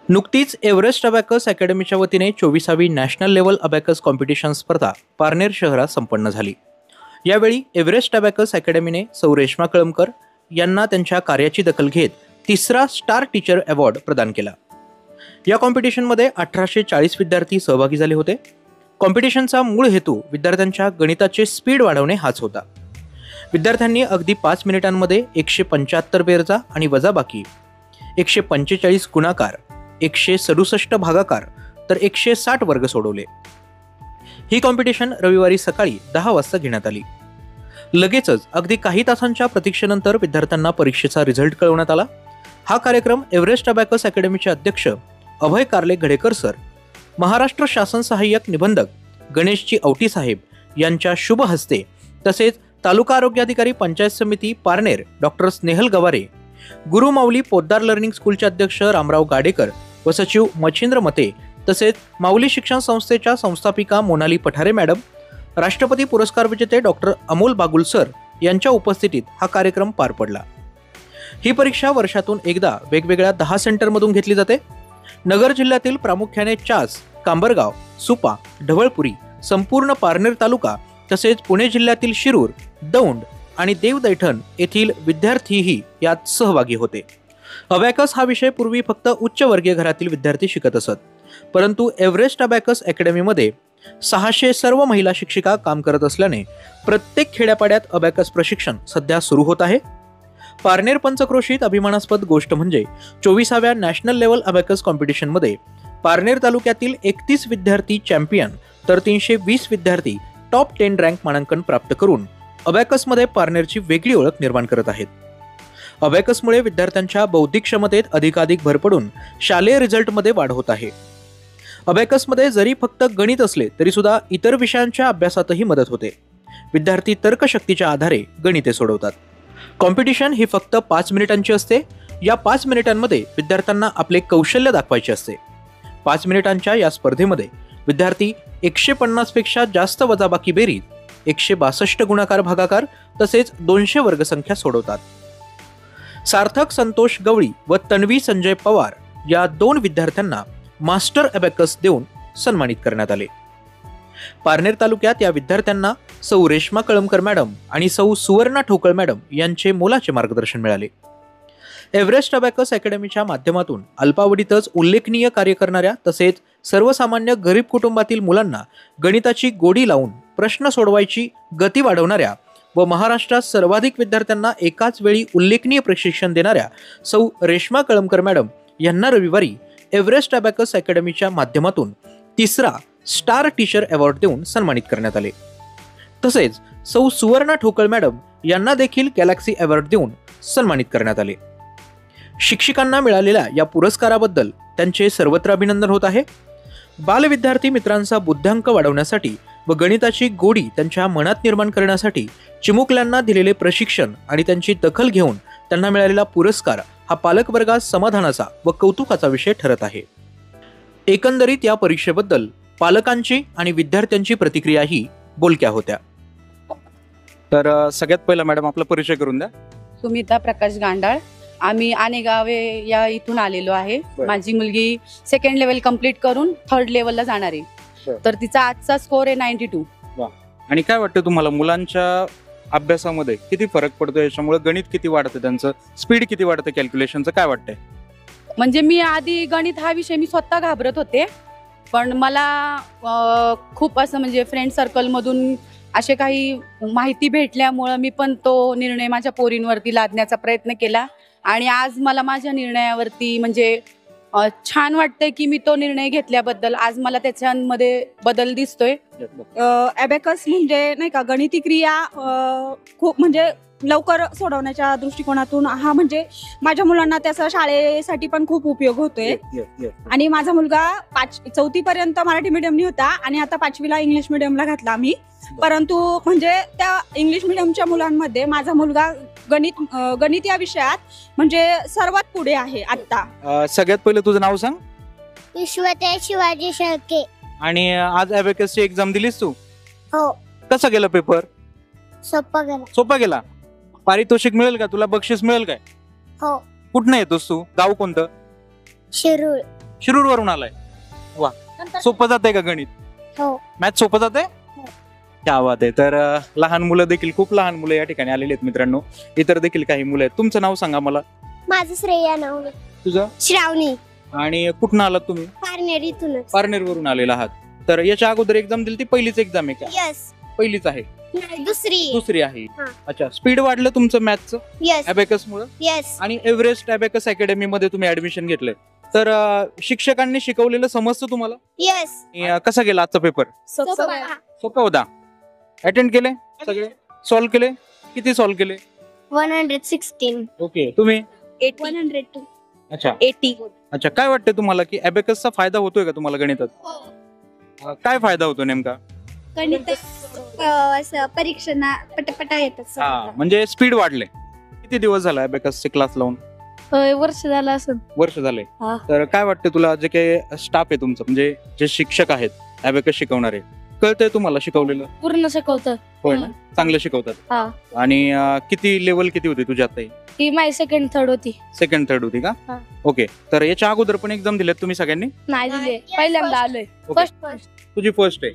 नुकतीच Everest abacus अकॅडमीच्या वतीने 24वी national level abacus competition स्पर्धा पारनेर शहरात संपन्न झाली। यावेळी एव्हरेस्ट अबॅकस अकॅडमीने सौ रेश्मा कळमकर यांना त्यांच्या कार्याची दखल घेत तिसरा स्टार टीचर अवॉर्ड प्रदान केला। या कॉम्पिटिशनमध्ये 1840 विद्यार्थी सहभागी झाले होते। कॉम्पिटिशनचा मूळ हेतू विद्यार्थ्यांच्या गणिताचे स्पीड वाढवणे हाच होता। विद्यार्थ्यांनी अगदी 5 मिनिटांमध्ये 175 बेरजा आणि वजाबाकी, 145 गुणाकार, 167 भागाकार तर 160 वर्ग सोडवले। ही कॉम्पिटिशन रविवारी सकाळी 10 वाजता घेण्यात आली। लगेचच अगदी काही तासांच्या प्रतीक्षेनंतर विद्यार्थ्यांना परीक्षेचा रिझल्ट कळवण्यात आला। हा कार्यक्रम एव्हरेस्ट अबॅकस अकॅडमीचे अध्यक्ष अभय कारले घडेकर सर, महाराष्ट्र शासन सहाय्यक निबंधक गणेशजी औटी साहेब यांच्या शुभ हस्ते तसेच तालुका आरोग्याधिकारी पंचायत समिती पारनेर डॉक्टर स्नेहल गवारे, गुरु माऊली पोद्दार लर्निंग स्कूलचे अध्यक्ष रामराव गाडेकर व सचिव मच्छिंद्र मते तसेच माऊली शिक्षण संस्थेच्या संस्थापिका मोनाली पठारे मॅडम, राष्ट्रपती पुरस्कार विजेते डॉक्टर अमोल बागुल सर यांच्या उपस्थितीत हा कार्यक्रम पार पडला। ही परीक्षा वर्षातून एकदा वेगवेगळ्या 10 सेंटरमधून घेतली जाते। नगर जिल्ह्यातील प्रामुख्याने चास, कांबरगाव, सुपा, ढवळपुरी, संपूर्ण पारनेर तालुका तसेच पुणे जिल्ह्यातील शिरूर, दौंड आणि देवदैठण येथील विद्यार्थीही यात सहभागी होते। अबॅकस हा विषय पूर्वी फक्त उच्च वर्गीय घरातील विद्यार्थी शिकत असत, परंतु एव्हरेस्ट अबॅकस अकॅडमीमध्ये 600 सर्व महिला शिक्षिका काम करत असल्याने प्रत्येक खेड्यापाड्यात अबॅकस प्रशिक्षण सध्या सुरू होत आहे। पारनेर पंचक्रोशीत अभिमानास्पद गोष्ट म्हणजे 24व्या नॅशनल लेव्हल अबॅकस कॉम्पिटिशनमध्ये पारनेर तालुक्यातील 31 विद्यार्थी चॅम्पियन तर 320 विद्यार्थी टॉप 10 रँक मानांकन प्राप्त करून अबॅकसमध्ये पारनेरची वेगळी ओळख निर्माण करत आहेत। अबॅकसमुळे विद्यार्थ्यांच्या बौद्धिक क्षमतेत अधिकाधिक भर पडून शालेय रिझल्टमध्ये वाढ होत आहे। अबॅकसमध्ये जरी फक्त गणित असले तरी सुद्धा इतर विषयांच्या अभ्यासातही मदत होते। विद्यार्थी तर्कशक्तीच्या आधारे गणिते सोडवतात। कॉम्पिटिशन ही फक्त 5 मिनिटांची असते। या 5 मिनिटांमध्ये विद्यार्थ्यांना आपले कौशल्य दाखवायचे असते। 5 मिनिटांच्या या स्पर्धेमध्ये विद्यार्थी 150 पेक्षा जास्त वजाबाकी बेरीज, 162 गुणाकार भागाकार तसेच 200 वर्गसंख्या सोडवतात। सार्थक संतोष गवळी व तन्वी संजय पवार या 2 विद्यार्थ्यांना मास्टर अबॅकस देऊन सन्मानित करण्यात आले। पारनेर तालुक्यात या विद्यार्थ्यांना सौ रेश्मा कळमकर मॅडम आणि सौ सुवर्णा ठोकळ मॅडम यांचे मोलाचे मार्गदर्शन मिळाले। एव्हरेस्ट अबॅकस अकॅडमीच्या माध्यमातून अल्पावधीतच उल्लेखनीय कार्य करणाऱ्या तसेच सर्वसामान्य गरीब कुटुंबातील मुलांना गणिताची गोडी लावून प्रश्न सोडवायची गती वाढवणाऱ्या व महाराष्ट्रात सर्वाधिक विद्यार्थ्यांना एकाच वेळी उल्लेखनीय प्रशिक्षण देणाऱ्या सौ रेश्मा कळमकर मॅडम यांना रविवारी एव्हरेस्ट अबॅकस अकॅडमीच्या माध्यमातून तिसरा स्टार टीचर अवॉर्ड देऊन सन्मानित करण्यात आले। तसेच सौ सुवर्णा ठोकळ मॅडम यांना देखील गॅलेक्सी अवॉर्ड देऊन सन्मानित करण्यात आले। शिक्षिकांना मिळालेल्या या पुरस्काराबद्दल त्यांचे सर्वत्र अभिनंदन होत आहे। बालविद्यार्थी मित्रांचा बुद्ध्यांक वाढवण्यासाठी व गणिताची गोडी त्यांच्या मनात निर्माण करण्यासाठी चिमुकल्यांना दिलेले प्रशिक्षण आणि त्यांची दखल घेऊन त्यांना मिळालेला पुरस्कार हा पालकवर्गात समाधानाचा व कौतुकाचा विषय ठरत आहे। एकंदरीत या परीक्षेबद्दल पालकांची आणि विद्यार्थ्यांची प्रतिक्रियाही बोलक्या होत्या। तर सगळ्यात पहिला मॅडम आपला परिचय करून द्या। सुमिता प्रकाश गांडाळ, आम्ही आनेगावे या इथून आलेलो आहे। माझी मुलगी 2nd लेवल कंप्लीट करून 3rd लेवलला जाणार आहे, तर तिचा आजचा स्कोर आहे 92। आणि काय वाटतं तुम्हाला मुलांच्या अभ्यासामध्ये किती फरक पडतो, याच्यामुळे गणित किती वाढतं, त्यांचं स्पीड किती वाढतं कॅल्क्युलेशनचं, काय वाटतंय? म्हणजे मी आधी गणित हा विषय मी स्वतः घाबरत होते, पण मला खूप असं म्हणजे फ्रेंड सर्कल मधून असे काही माहिती भेटल्यामुळे मी पण तो निर्णय माझ्या पोरींवरती लादण्याचा प्रयत्न केला आणि आज मला माझ्या निर्णयावरती म्हणजे छान वाटतंय की मी तो निर्णय घेतल्याबद्दल आज मला त्याच्यामध्ये बदल दिसतोय। अबॅकस म्हणजे नाही का गणिती क्रिया खूप म्हणजे लवकर सोडवण्याच्या दृष्टिकोनातून हा म्हणजे माझ्या मुलांना त्याचा शाळेसाठी पण खूप उपयोग होतोय। आणि माझा मुलगा 4थी पर्यंत मराठी मीडियमनी होता आणि आता 5वीला इंग्लिश मीडियमला घातला आम्ही, परंतु म्हणजे त्या इंग्लिश मीडियमच्या मुलांमध्ये माझा मुलगा गणित या विषयात म्हणजे सर्वात पुढे आहे आता। सगळ्यात पहिले तुझं नाव सांग। विश्वते शिवाजी शेळके। आणि आज अबॅकसची एक्झाम दिलीस तू? हो। कसा गेला पेपर? सोपा गेला। सोपा गेला। पारितोषिक मिळेल का तुला? बक्षीस मिळेल काय? हो। कुठनं येतोस तू? गाव कोणतं? शिरूर। शिरूरवरून आलाय. वा, सोपं जातंय का गणित? हो. मॅथ सोपं जातंय? हो. क्या बात आहे. तर लहान मुलं देखील, खूप लहान मुलं या ठिकाणी आलेली आहेत मित्रांनो. इतर देखील काही मुलं आहेत. तुमचं नाव सांगा मला. माझं श्रेया नाव तुझं? श्रावणी. आणि कुठून आलात तुम्ही? पारनेर इथूनच. पारनेरवरून आलेला आहात. तर याच्या अगोदर एक्झाम दिली ती पहिलीच एक्झाम आहे का? यस. पहिलीच आहे? दुसरी. दुसरी आहे. हा. अच्छा, स्पीड वाढलं तुमचं मॅथचं यस. अबॅकस मुळे? यस. आणि एव्हरेस्ट अबॅकस अकॅडमी मध्ये तुम्ही ऍडमिशन घेतलंय. तर शिक्षकांनी शिकवलेलं समजतं तुम्हाला? यस. आणि कसा गेला आजचा पेपर? सोपा होता? अटेंड केले सगळे? सॉल्व्ह केले? किती सॉल्व्ह केले? 116. ओके. तुम्ही? 102. अच्छा 80. अच्छा. काय वाटतं तुम्हाला की अबॅकसचा फायदा होतोय का तुम्हाला गणितात? काय फायदा होतो नेमका? गणित असं परीक्षांना पटापटा येतात. म्हणजे स्पीड वाढले. किती दिवस झाला अबॅकसचे क्लास लावून? वर्ष झालं असं. वर्ष झाले. हा. तर काय वाटतं तुला, जे काही स्टाफ आहे तुमचं, म्हणजे जे शिक्षक आहेत अबॅकस शिकवणारे, कळतंय तुम्हाला शिकवलेलं? पूर्ण शिकवतं. होय ना? चांगलं शिकवतात. हा. आणि किती लेवल किती होती तुझी आता? ही माझी सेकंड थर्ड होती. सेकंड थर्ड होती का? हा. ओके. तर याच्या अगोदर पण एक्झाम दिल्यात तुम्ही सगळ्यांनी? नाही दिले, पहिल्यांदा आलोय. ओके. फर्स्ट. तुझी फर्स्ट आहे?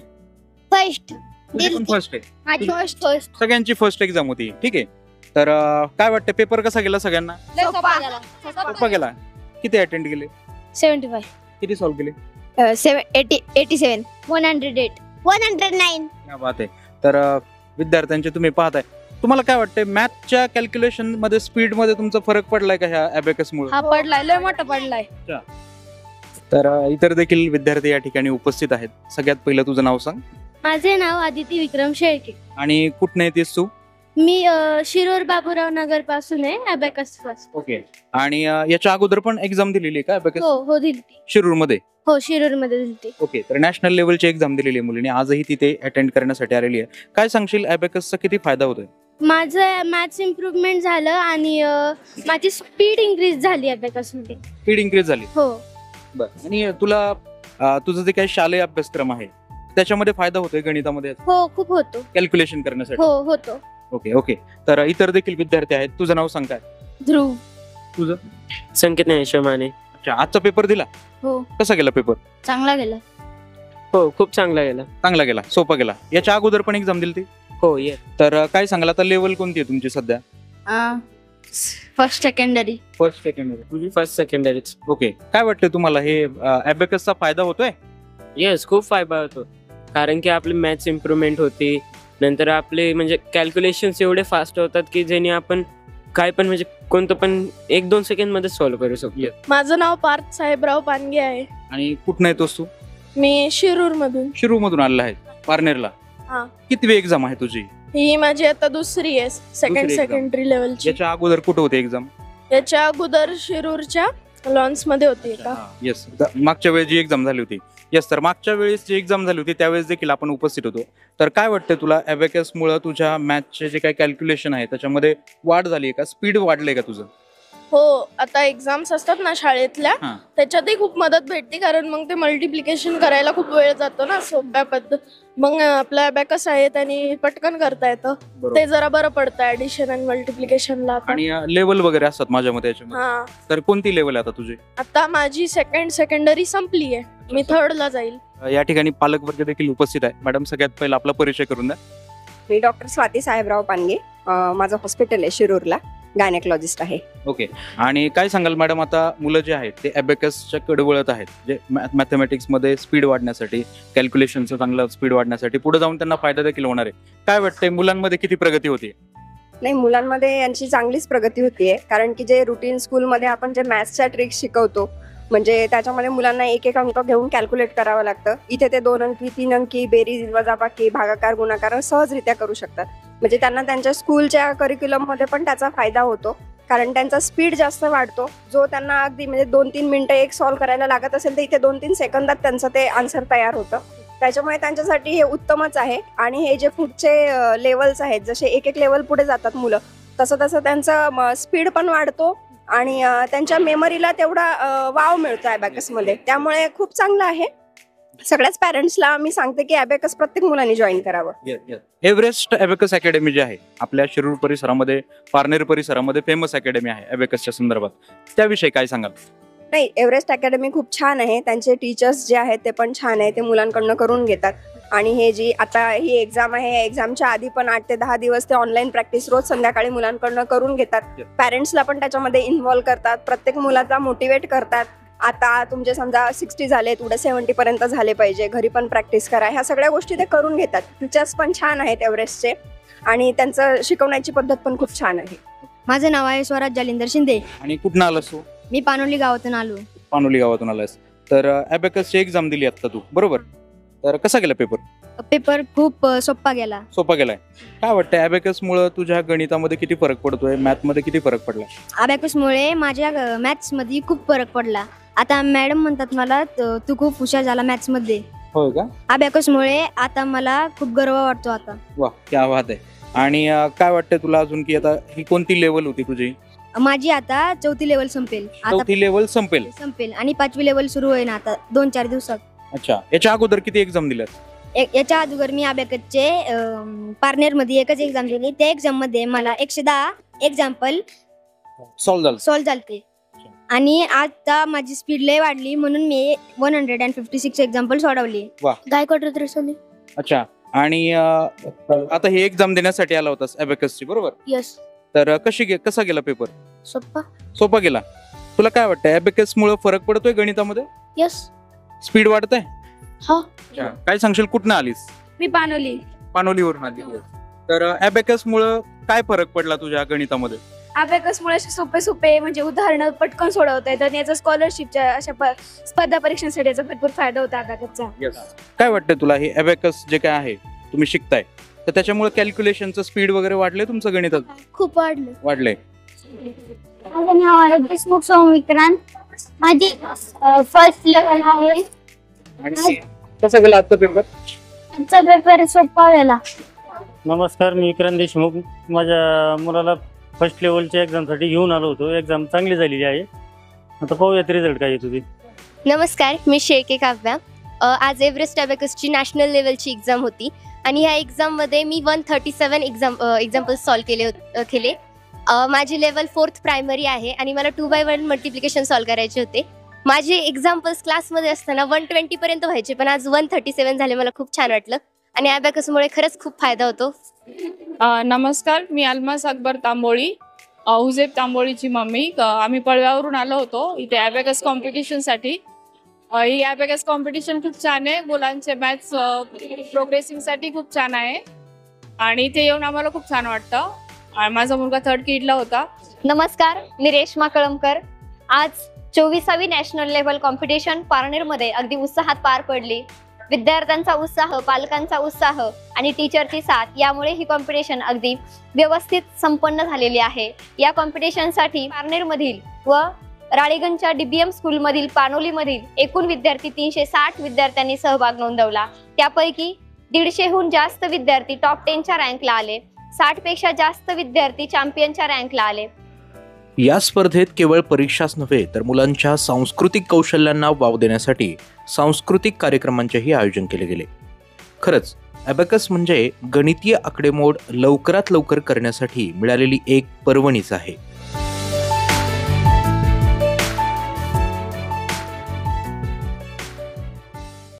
फर्स्ट. तुझी पण फर्स्ट आहे? माझी फर्स्ट. सगळ्यांची फर्स्ट एक्झाम होती. ठीक आहे. तर काय वाटतं, पेपर कसा गेला सगळ्यांना? सोपा गेला? किती अटेंड केले? 75. किती सॉल्व्ह केले? 87. 108. 109. क्या बात आहे. तर विद्यार्थ्यांचे तुम्ही पाहताय, तुम्हाला काय वाटतंय मॅथच्या कॅल्क्युलेशन मध्ये, स्पीड मध्ये तुमचा फरक पडलाय का ह्या अबॅकस मुळे? हा पडलाय, लय मोठा पडलाय. तर इतर देखील विद्यार्थी या ठिकाणी उपस्थित आहेत. सगळ्यात पहिलं तुझं नाव सांग. माझे नाव आदिती विक्रम शेळके. आणि कुठनं येतेस तू? मी शिरूर बाबूराव नगर पासून आहे. अबॅकस पासून. ओके. आणि याच्या अगोदर पण एक्झाम दिलेली आहे का अबॅकस? हो दिली. शिरूर मध्ये? हो, शिरूर मध्ये दिली. ओके. तर नॅशनल लेवलची एक्झाम दिलेली आहे मुलीने, आजही तिथे अटेंड करण्यासाठी आलेली आहे. काय सांगशील, अबॅकसचा किती फायदा होतोय? माझं मॅथ्स इम्प्रूव्हमेंट झालं आणि माझी स्पीड इन्क्रीज झाली अबॅकस मध्ये. स्पीड इन्क्रीज झाली? हो. बरं. आणि तुला तुझं जे काही शालेय अभ्यासक्रम आहे त्याच्यामध्ये फायदा होतोय गणितामध्ये? हो, खूप होतो. कॅल्क्युलेशन करण्यासाठी? हो, होतो. Okay okay. तर इतर देखील विद्यार्थी आहेत. तुझं नाव सांग काय? ध्रुव. तुझं? संकेत ज्ञानेश्वर माने. अच्छा. आजचा पेपर दिला? हो. कसा गेला पेपर? चांगला गेला. हो, खूप चांगला गेला. चांगला गेला, सोपा गेला. याच्या अगोदर पण एक्झाम दिली ती? हो ये. तर काय सांगाल, आता लेवल कोणती आहे तुमची सध्या? First secondary. First second. तुझी फर्स्ट सेकंडरीच. ओके. काय वाटतं तुम्हाला, हे अबॅकसचा फायदा होतोय? येस, खूप फायदा होतो. कारण की आपली मॅथ्स इम्प्रूव्हमेंट होती. नंतर आपले म्हणजे कॅल्क्युलेशन्स एवढे फास्ट होतात की ज्याने आपण काय पण म्हणजे कोणतं पण 1-2 सेकंड मध्ये सॉल्व्ह करू शकतो. माझं नाव पार्थ साहेबराव पानगे आहे. आणि कुठं येतोस तू? मी शिरूर मधून. शिरूर मधून आलेला आहे पारनेरला? हा. कितवी एक्झाम आहे तुझी? ही माझी आता दुसरी आहे, सेकंड exam. सेकंडरी लेवलची. याच्या अगोदर कुठं होते एक्झाम? याच्या अगोदर शिरूरच्या लॉन्स मध्ये होती का? येस. मागच्या वेळी जी एक्झाम झाली होती. येस. तर मागच्या वेळेस जी एक्झाम झाली होती त्यावेळेस देखील आपण उपस्थित होतो. तर काय वाटतं तुला, अबॅकस मुळे तुझ्या मॅथचे जे काही कॅल्क्युलेशन आहे त्याच्यामध्ये वाढ झाली आहे का? स्पीड वाढलंय का तुझं? हो, आता एक्झाम्स असतात ना शाळेतल्या, हा. त्याच्यातही खूप मदत भेटते. कारण मग ते मल्टिप्लिकेशन करायला खूप वेळ जातो ना सोप्या पद्धत. मग आपला अबॅकस आहे त्यांनी पटकन करता येतं. ते जरा बरं पडतं ऍडिशन आणि मल्टिप्लिकेशनला. आणि लेवल वगैरे असतात माझ्या मते याच्यामध्ये. हा. तर कोणती लेवल आहे आता तुझी? आता माझी सेकंड सेकंडरी संपली आहे. मी थर्डला जाईल. या ठिकाणी पालक वर्ग देखील उपस्थित आहे. मॅडम, सगळ्यात पहिला आपला परिचय करून द्या. मी डॉक्टर स्वाती साहेबराव पानगे. माझं हॉस्पिटल आहे शिरूरला, गायनेकॉलॉजिस्ट आहे. ओके. आणि काय सांगाल मॅडम, आता मुलं जे आहेत ते अबॅकसच्या कडे वळत आहेत, जे मॅथमॅटिक्स मध्ये स्पीड वाढण्यासाठी, कॅल्क्युलेशनचं चांगलं स्पीड वाढण्यासाठी, पुढे जाऊन त्यांना फायदा देखील होणार आहे. काय वाटतंय, मुलांमध्ये किती प्रगती होती? नाही, मुलांमध्ये यांची चांगलीच प्रगती होतीये. कारण की जे रुटीन स्कूलमध्ये आपण जे मॅथ्सच्या ट्रिक्स शिकवतो, म्हणजे त्याच्यामध्ये मुलांना एक एक अंक घेऊन कॅल्क्युलेट करावं लागतं. इथे ते 2 अंकी, 3 अंकी, बेरीज, वजाबाकी, भागाकार, गुणाकार सहजरित्या करू शकतात. म्हणजे त्यांना त्यांच्या स्कूलच्या करिक्युलम मध्ये पण त्याचा फायदा होतो. कारण त्यांचा स्पीड जास्त वाढतो. जो त्यांना अगदी म्हणजे 2-3 मिनिटं एक सॉल्व्ह करायला लागत असेल तर इथे 2-3 सेकंदात त्यांचं ते आन्सर तयार होतं. त्याच्यामुळे त्यांच्यासाठी हे उत्तमच आहे. आणि हे जे पुढचे लेवल्स आहेत, जसे एक एक लेवल पुढे जातात मुलं, तसं तसं त्यांचं स्पीड पण वाढतो आणि त्यांच्या मेमरीला तेवढा वाव मिळतो अबॅकसमध्ये. त्यामुळे खूप चांगलं आहे. सगळ्याच पॅरेंट्सला मी सांगते की अबॅकस प्रत्येक मुलांनी जॉईन करावं. एव्हरेस्ट अबॅकस अकॅडमी जी आहे आपल्या शिरूर परिसरामध्ये, पारनेर परिसरामध्ये फेमस अकॅडमी आहे अबॅकसच्या संदर्भात, त्याविषयी काय सांगाल? नाही, एव्हरेस्ट अकॅडमी खूप छान आहे. त्यांचे टीचर्स जे आहेत ते पण छान आहे. ते मुलांकडनं करून घेतात. आणि हे जी आता ही एक्झाम आहे, या एक्झामच्या आधी पण 8 ते 10 दिवस ते ऑनलाईन प्रॅक्टिस रोज संध्याकाळी मुलांकडनं करून घेतात. पॅरेंट्सला पण त्याच्यामध्ये इन्व्हॉल्व करतात. प्रत्येक मुलाचा मोटिवेट करतात. आता तुमचे समजा 60 झाले, उद्या 70 पर्यंत झाले पाहिजे, घरी पण प्रॅक्टिस करा, ह्या सगळ्या गोष्टी ते करून घेतात. टीचर्स पण छान आहेत एव्हरेस्टचे आणि त्यांचं शिकवण्याची पद्धत पण खूप छान आहे. माझं नाव आहे स्वराज जालिंदर शिंदे. आणि कुठनं आलास तू? मी पानोली गावातून आलो. पानोली गावातून आलास. तर ॲबॅकसची एक्झाम दिली आता तू, बरोबर? तर कसा गेला पेपर? पेपर खूप सोपा गेला. सोपा गेलाय. काय वाटतं ॲबॅकसमुळे तुझ्या गणितामध्ये किती फरक पडतोय, मॅथमध्ये किती फरक पडला? अबॅकसमुळे माझ्या मॅथ्समध्ये खूप फरक पडला. आता मॅडम म्हणतात मला तू खूप हुशार झाला मॅथ्समध्ये. होय का? अबॅकसमुळे आता मला खूप गर्व वाटतो आता. वा, क्या बात आहे. आणि काय वाटतंय तुला अजून, की आता ही कोणती लेवल होती तुझी? माझी आता 4थी लेवल संपेल. चौथी लेवल संपेल आणि 5वी लेवल सुरू होईल आता 2-4 दिवसात. अच्छा, याच्या अगोदर किती एक्झाम दिल्यात? याच्या अगोदर मी अबॅकसचे पार्टनरमध्ये एकच एक्झाम दिली. त्या एक्झाम मध्ये मला 110 एक्झाम्पल सॉल्व्ह झालते. आणि आता माझी स्पीड लय वाढली म्हणून मी 156 एक्झाम्पल सोडवली. गायकवाड रुद्रसोनी. अच्छा. आणि आता ही एक्झाम देण्यासाठी आला होतास अबॅकसची, बरोबर? यस. तर कसा गेला पेपर? सोपा गेला. तुला काय वाटतं अबॅकसमुळे फरक पडतोय गणितामध्ये? यस. स्पीड वाढतंय? हो. काय सांगशील, कुठनं आलीस? मी पानोलीवरून आली. तर अबॅकसमुळे काय फरक पडला तुझ्या गणितामध्ये? अबॅकसमुळे असे सोपे म्हणजे उदाहरणं पटकन सोडवता येतात. याचा स्कॉलरशिपच्या अशा स्पर्धा परीक्षांसाठी याचा भरपूर फायदा होता अबॅकसचा. काय वाटतं तुला, हे अबॅकस जे काय आहे तुम्ही शिकताय, तर त्याच्यामुळे कॅल्क्युलेशनचं स्पीड वगैरे वाढले तुमचं गणितात? खूप वाढले. माझं नाव आहे देशमुख सौमिक्रांत. माझी फर्स्ट लेवल आहे. आणि कसा गेला आजचा पेपर? आजचा पेपर सोपा गेला. नमस्कार, मी विक्रांत देशमुख. माझ्या मुलाला फर्स्ट लेवलच्या एक्झामसाठी घेऊन आलो होतो. एक्झाम चांगली झालेली आहे. आता पाहूयात रिझल्ट काय येतो ते. नमस्कार, मी शेके काव्या. आज एव्हरेस्ट अबॅकसची नॅशनल लेवलची एक्झाम होती आणि ह्या एक्झाममध्ये मी 137 एक्झाम्पल्स सॉल्व्ह केले. माझी लेवल 4th प्रायमरी आहे आणि मला 2x1 मल्टिप्लिकेशन सॉल्व्ह करायचे होते. माझे एक्झाम्पल्स क्लासमध्ये असताना 120 पर्यंत व्हायचे, पण आज 137 झाले. मला खूप छान वाटलं आणि अबॅकसमुळे खरंच खूप फायदा होतो. नमस्कार, मी अल्मास अकबर तांबोळी, हुजेब तांबोळीची मम्मी. आम्ही पळव्यावरून आलो होतो इथे अबॅकस कॉम्पिटिशनसाठी. ही अबॅकस कॉम्पिटिशन खूप छान आहे. मुलांचे मॅथ्स प्रोग्रेसिंगसाठी खूप छान आहे आणि इथे येऊन आम्हाला खूप छान वाटतं. माझा मुलगा 3rd किडला होता. नमस्कार, मी रेश्मा कळमकर. आज 24वी नॅशनल लेव्हल कॉम्पिटिशन पारनेरमध्ये अगदी उत्साहात पार पडली. विद्यार्थ्यांचा उत्साह, पालकांचा उत्साह आणि टीचरची साथ यामुळे ही कॉम्पिटिशन अगदी व्यवस्थित संपन्न झालेली आहे. या कॉम्पिटिशनसाठी पारनेरमधील व राळेगणच्या DBM स्कूलमधील पानोलीमधील एकूण विद्यार्थी 360 विद्यार्थ्यांनी सहभाग नोंदवला. त्यापैकी 150हून जास्त विद्यार्थी टॉप 10च्या रँकला आले. 60 पेक्षा जास्त विद्यार्थी चॅम्पियनच्या रँकला आले. या स्पर्धेत केवळ परीक्षाच नव्हे तर मुलांच्या सांस्कृतिक कौशल्यांना वाव देण्यासाठी सांस्कृतिक कार्यक्रमांचेही आयोजन केले गेले. खरंच अबॅकस म्हणजे गणितीय आकडेमोड लवकरात लवकर करण्यासाठी मिळालेली एक पर्वणीच आहे.